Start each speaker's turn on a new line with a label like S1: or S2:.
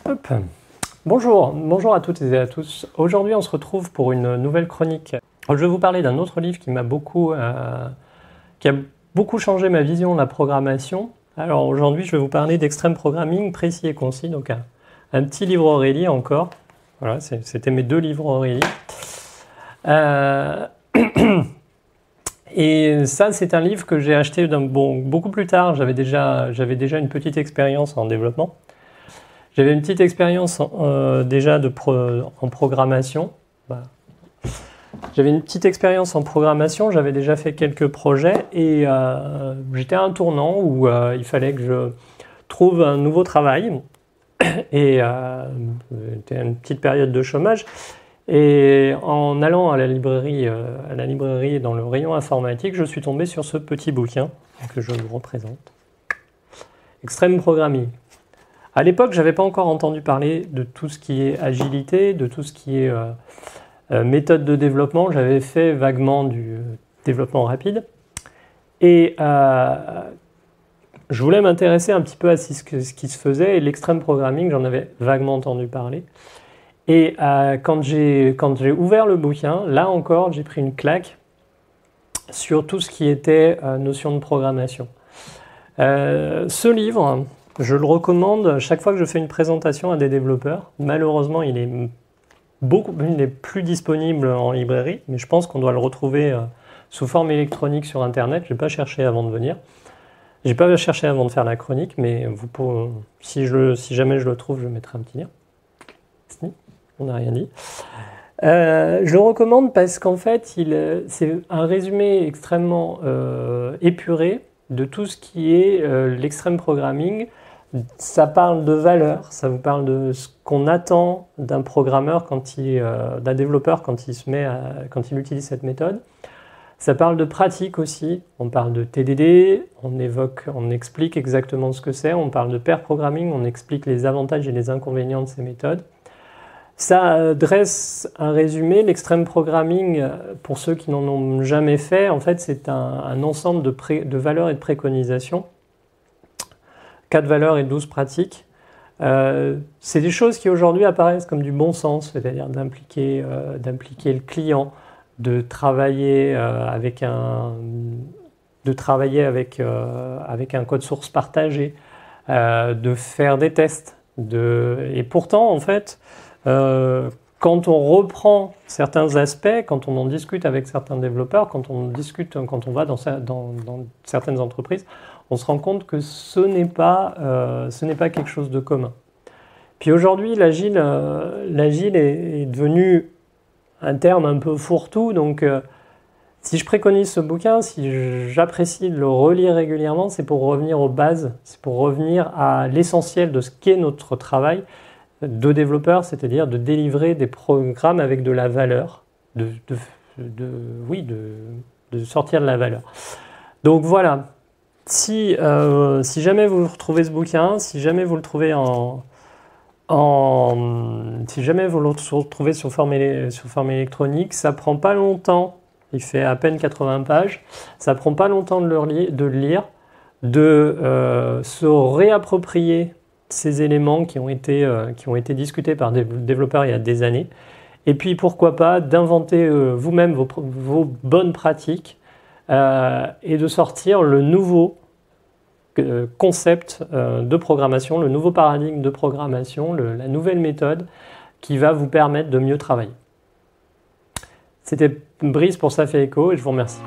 S1: Hop. Bonjour à toutes et à tous. Aujourd'hui, on se retrouve pour une nouvelle chronique. Je vais vous parler d'un autre livre qui a beaucoup changé ma vision de la programmation. Alors aujourd'hui, je vais vous parler d'Extreme Programming, précis et concis, donc un petit livre Aurélie encore. Voilà, c'était mes deux livres Aurélie. Et ça, c'est un livre que j'ai acheté beaucoup plus tard. J'avais déjà une petite expérience en développement. J'avais une petite expérience déjà en programmation. J'avais une petite expérience en programmation, j'avais déjà fait quelques projets et j'étais à un tournant où il fallait que je trouve un nouveau travail. Et c'était une petite période de chômage. Et en allant à la librairie dans le rayon informatique, je suis tombé sur ce petit bouquin que je vous représente. Extreme Programming. À l'époque, je n'avais pas encore entendu parler de tout ce qui est agilité, de tout ce qui est méthode de développement. J'avais fait vaguement du développement rapide. Et je voulais m'intéresser un petit peu à ce qui se faisait. Et l'extreme programming, j'en avais vaguement entendu parler. Et quand j'ai ouvert le bouquin, là encore, j'ai pris une claque sur tout ce qui était notion de programmation. Ce livre, je le recommande chaque fois que je fais une présentation à des développeurs. Malheureusement, il est plus disponible en librairie, mais je pense qu'on doit le retrouver sous forme électronique sur Internet. Je n'ai pas cherché avant de venir. Je n'ai pas cherché avant de faire la chronique, mais si jamais je le trouve, je mettrai un petit lien. On n'a rien dit. Je le recommande parce qu'en fait, c'est un résumé extrêmement épuré de tout ce qui est l'extreme programming. Ça parle de valeurs, ça vous parle de ce qu'on attend d'un programmeur, d'un développeur quand il utilise cette méthode. Ça parle de pratique aussi, on parle de TDD, on explique exactement ce que c'est, on parle de pair programming, on explique les avantages et les inconvénients de ces méthodes. Ça dresse un résumé. L'extreme programming, pour ceux qui n'en ont jamais fait, en fait, c'est un ensemble de valeurs et de préconisations. 4 valeurs et 12 pratiques. C'est des choses qui aujourd'hui apparaissent comme du bon sens, c'est-à-dire d'impliquer le client, de travailler avec un code source partagé, de faire des tests. Et pourtant, en fait, quand on reprend certains aspects, quand on en discute avec certains développeurs, quand on va dans certaines entreprises, on se rend compte que ce n'est pas quelque chose de commun. Puis aujourd'hui, l'agile est devenu un terme un peu fourre-tout, donc si je préconise ce bouquin, si j'apprécie de le relire régulièrement, c'est pour revenir aux bases, c'est pour revenir à l'essentiel de ce qu'est notre travail de développeur, c'est-à-dire de délivrer des programmes avec de la valeur, de sortir de la valeur. Donc voilà, si jamais vous retrouvez ce bouquin, si jamais vous le trouvez sur forme électronique, ça prend pas longtemps, il fait à peine 80 pages, ça prend pas longtemps de le lire, de se réapproprier ces éléments qui ont été discutés par des développeurs il y a des années. Et puis, pourquoi pas, d'inventer vous-même vos bonnes pratiques et de sortir le nouveau concept de programmation, le nouveau paradigme de programmation, la nouvelle méthode qui va vous permettre de mieux travailler. C'était Brice pour Ça fait écho et je vous remercie.